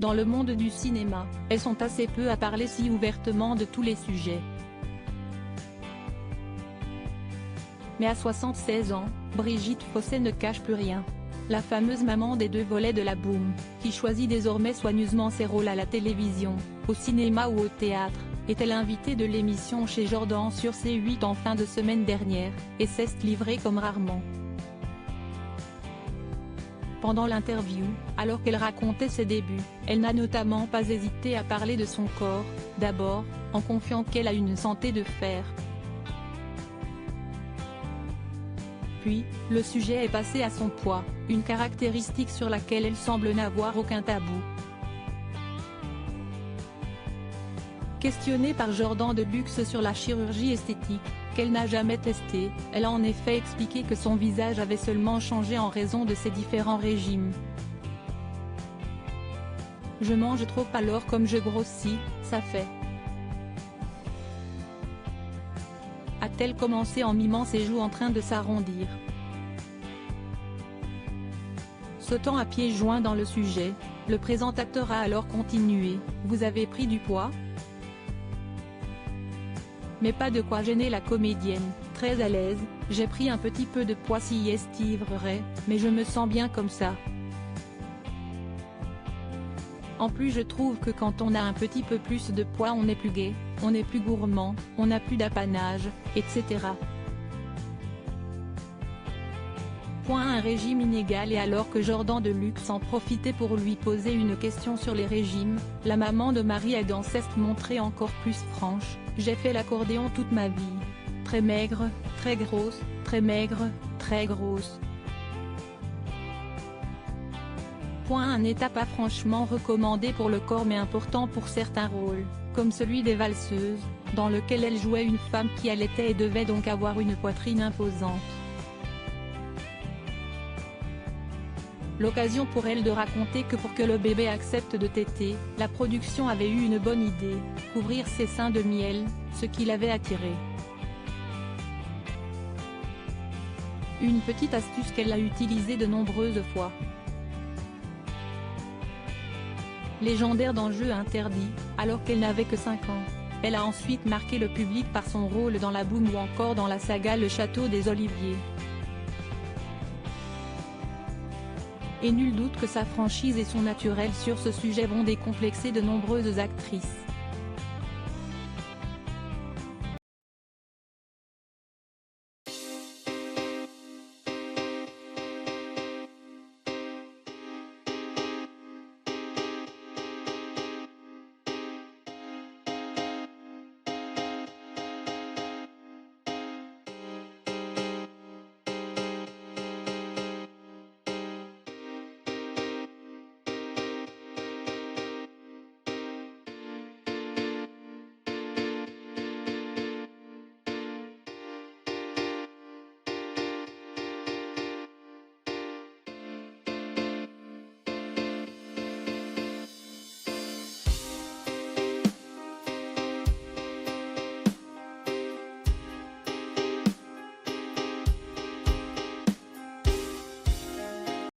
Dans le monde du cinéma, elles sont assez peu à parler si ouvertement de tous les sujets. Mais à 76 ans, Brigitte Fossé ne cache plus rien. La fameuse maman des 2 volets de la Boom, qui choisit désormais soigneusement ses rôles à la télévision, au cinéma ou au théâtre, était l'invitée de l'émission chez Jordan sur C8 en fin de semaine dernière, et s'est livrée comme rarement. Pendant l'interview, alors qu'elle racontait ses débuts, elle n'a notamment pas hésité à parler de son corps, d'abord, en confiant qu'elle a une santé de fer. Puis, le sujet est passé à son poids, une caractéristique sur laquelle elle semble n'avoir aucun tabou. Questionnée par Jordan de Luxe sur la chirurgie esthétique, qu'elle n'a jamais testée, elle a en effet expliqué que son visage avait seulement changé en raison de ses différents régimes. « Je mange trop alors comme je grossis, ça fait. » a-t-elle commencé en mimant ses joues en train de s'arrondir. Sautant à pieds joints dans le sujet, le présentateur a alors continué « Vous avez pris du poids ? » Mais pas de quoi gêner la comédienne, très à l'aise, « J'ai pris un petit peu de poids si est vrai, mais je me sens bien comme ça. En plus je trouve que quand on a un petit peu plus de poids on est plus gai, on est plus gourmand, on n'a plus d'apanage, etc. » Un régime inégal. Et alors que Jordan de Luxe en profitait pour lui poser une question sur les régimes, la maman de Marie-Adam s'est montrée encore plus franche « J'ai fait l'accordéon toute ma vie. Très maigre, très grosse, très maigre, très grosse. » Un état pas franchement recommandé pour le corps mais important pour certains rôles, comme celui des valseuses, dans lequel elle jouait une femme qui allaitait et devait donc avoir une poitrine imposante. L'occasion pour elle de raconter que pour que le bébé accepte de téter, la production avait eu une bonne idée, couvrir ses seins de miel, ce qui l'avait attiré. Une petite astuce qu'elle a utilisée de nombreuses fois. Légendaire dans Jeux interdits, alors qu'elle n'avait que 5 ans, elle a ensuite marqué le public par son rôle dans la Boom ou encore dans la saga Le Château des Oliviers. Et nul doute que sa franchise et son naturel sur ce sujet vont décomplexer de nombreuses actrices.